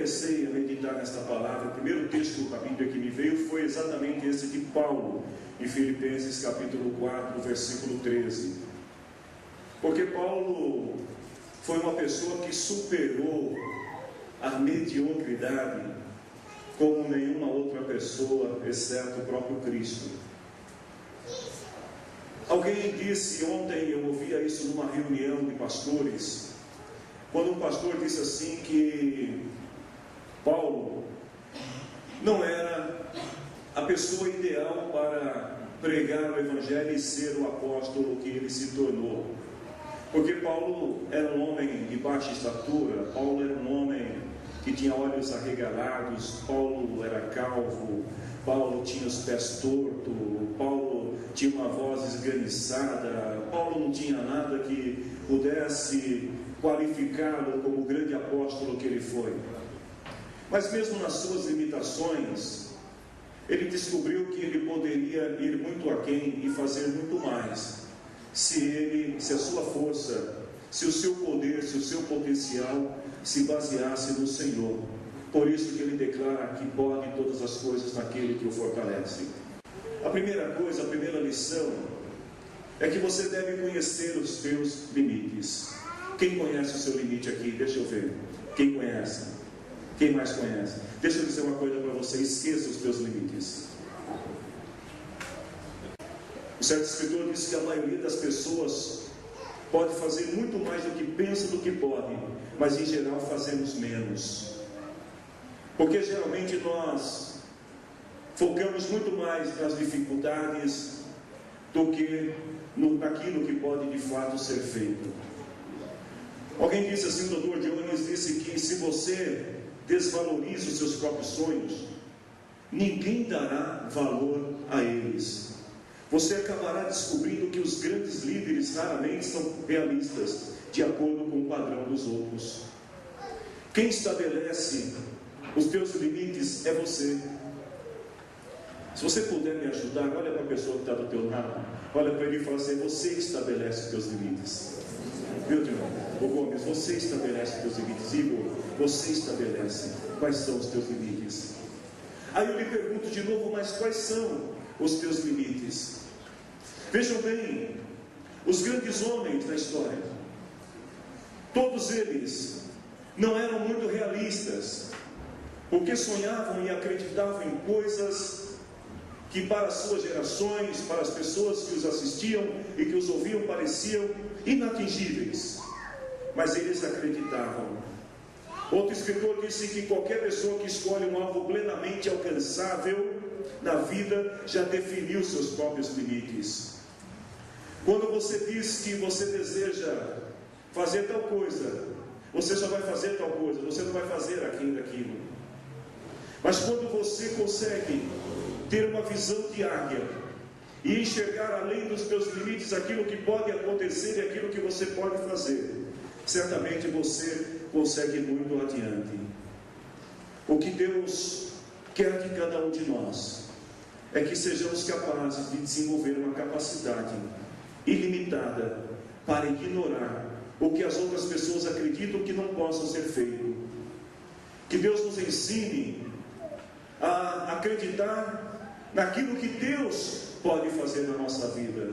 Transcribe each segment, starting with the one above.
comecei a meditar nesta palavra, o primeiro texto da Bíblia que me veio foi exatamente esse de Paulo, em Filipenses capítulo 4, versículo 13. Porque Paulo foi uma pessoa que superou a mediocridade como nenhuma outra pessoa, exceto o próprio Cristo. Alguém disse ontem, eu ouvia isso numa reunião de pastores, quando um pastor disse assim que Paulo não era a pessoa ideal para pregar o Evangelho e ser o apóstolo que ele se tornou. Porque Paulo era um homem de baixa estatura, Paulo era um homem que tinha olhos arregalados, Paulo era calvo, Paulo tinha os pés tortos, Paulo tinha uma voz esganiçada, Paulo não tinha nada que pudesse qualificá-lo como o grande apóstolo que ele foi. Mas mesmo nas suas limitações, ele descobriu que ele poderia ir muito aquém e fazer muito mais, se a sua força, se o seu poder, se o seu potencial se baseasse no Senhor. Por isso que ele declara que pode todas as coisas naquele que o fortalece. A primeira coisa, a primeira lição, é que você deve conhecer os seus limites. Quem conhece o seu limite aqui? Deixa eu ver. Quem conhece? Quem mais conhece? Deixa eu dizer uma coisa para você: esqueça os teus limites. O certo escritor disse que a maioria das pessoas pode fazer muito mais do que pensa, do que pode, mas em geral fazemos menos. Porque geralmente nós focamos muito mais nas dificuldades do que naquilo que pode de fato ser feito. Alguém disse assim, o Dr. Jones disse que se você desvaloriza os seus próprios sonhos, ninguém dará valor a eles. Você acabará descobrindo que os grandes líderes raramente são realistas, de acordo com o padrão dos outros. Quem estabelece os teus limites é você. Se você puder me ajudar, olha para a pessoa que está do teu lado, olha para ele e fala assim: você estabelece os teus limites. Viu, irmão? Ô Gomes, você estabelece os teus limites. Igor, você estabelece. Quais são os teus limites? Aí eu lhe pergunto de novo, mas quais são os teus limites? Vejam bem, os grandes homens da história, todos eles não eram muito realistas, porque sonhavam e acreditavam em coisas que para as suas gerações, para as pessoas que os assistiam e que os ouviam, pareciam inatingíveis, mas eles acreditavam. Outro escritor disse que qualquer pessoa que escolhe um alvo plenamente alcançável na vida já definiu seus próprios limites. Quando você diz que você deseja fazer tal coisa, você só vai fazer tal coisa, você não vai fazer aquilo. Mas quando você consegue ter uma visão de águia e enxergar além dos teus limites aquilo que pode acontecer e aquilo que você pode fazer, certamente você consegue ir muito adiante. O que Deus quer de cada um de nós é que sejamos capazes de desenvolver uma capacidade ilimitada para ignorar o que as outras pessoas acreditam que não possa ser feito. Que Deus nos ensine a acreditar naquilo que Deus pode fazer na nossa vida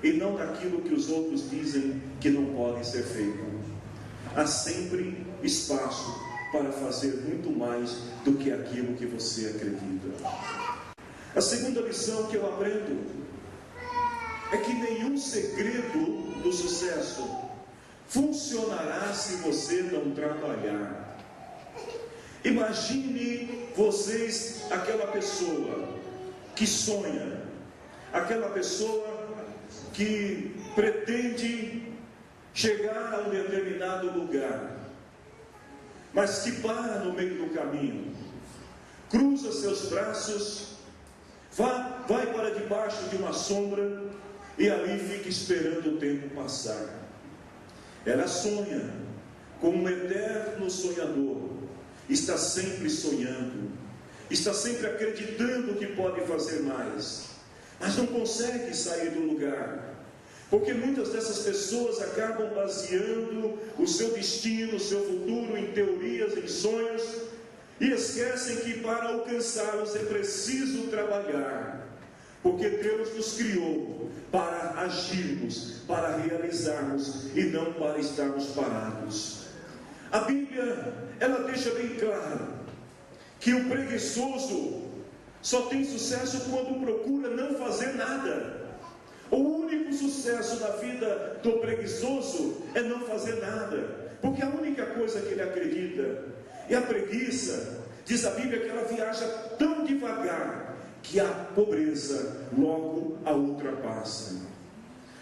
e não naquilo que os outros dizem que não pode ser feito. Há sempre espaço para fazer muito mais do que aquilo que você acredita. A segunda lição que eu aprendo é que nenhum segredo do sucesso funcionará se você não trabalhar. Imagine vocês aquela pessoa que sonha, aquela pessoa que pretende chegar a um determinado lugar, mas que para no meio do caminho, cruza seus braços, vai para debaixo de uma sombra e ali fica esperando o tempo passar. Ela sonha como um eterno sonhador, está sempre sonhando, está sempre acreditando que pode fazer mais, mas não consegue sair do lugar, porque muitas dessas pessoas acabam baseando o seu destino, o seu futuro em teorias, em sonhos e esquecem que para alcançá-los é preciso trabalhar, porque Deus nos criou para agirmos, para realizarmos e não para estarmos parados. A Bíblia, ela deixa bem claro que o preguiçoso só tem sucesso quando procura não fazer nada. O único sucesso da vida do preguiçoso é não fazer nada, porque a única coisa que ele acredita é a preguiça. Diz a Bíblia que ela viaja tão devagar que a pobreza logo a ultrapassa.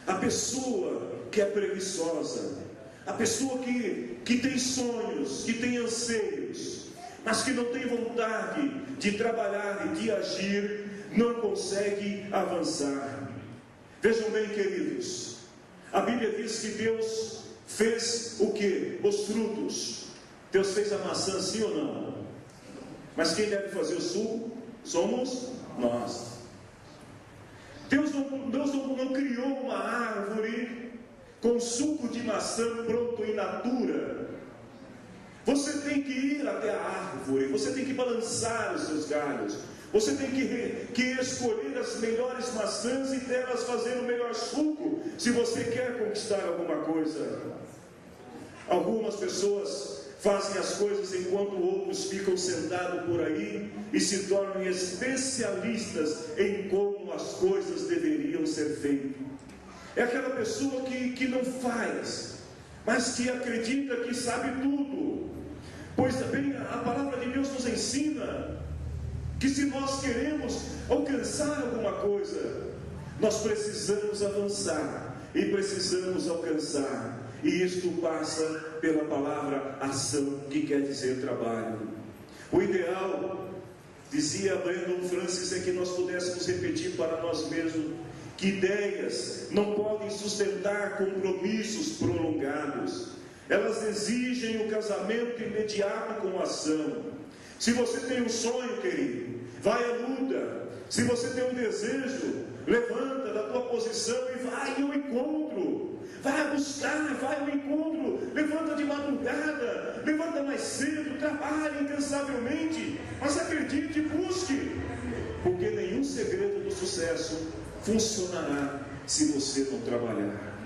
A pessoa que é preguiçosa, a pessoa que tem sonhos, que tem anseios, mas que não tem vontade de trabalhar e de agir, não consegue avançar. Vejam bem, queridos, a Bíblia diz que Deus fez o que? Os frutos. Deus fez a maçã, sim ou não? Mas quem deve fazer o suco? Somos nós. Deus não criou uma árvore com suco de maçã pronto in natura. Você tem que ir até a árvore, você tem que balançar os seus galhos, você tem que escolher as melhores maçãs e delas fazer o melhor suco, se você quer conquistar alguma coisa. Algumas pessoas fazem as coisas enquanto outros ficam sentados por aí e se tornam especialistas em como as coisas deveriam ser feitas. É aquela pessoa que não faz, mas que acredita que sabe tudo. Pois também a palavra de Deus nos ensina que se nós queremos alcançar alguma coisa, nós precisamos avançar e precisamos alcançar. E isto passa pela palavra ação, que quer dizer trabalho. O ideal, dizia Brandon Francis, é que nós pudéssemos repetir para nós mesmos que ideias não podem sustentar compromissos prolongados. Elas exigem o casamento imediato com ação. Se você tem um sonho, querido, vai à luta. Se você tem um desejo, levanta da tua posição e vai ao encontro. Vai a buscar, vai ao encontro. Levanta de madrugada, levanta mais cedo, trabalhe incansavelmente. Mas acredite, busque. Porque nenhum segredo do sucesso funcionará se você não trabalhar.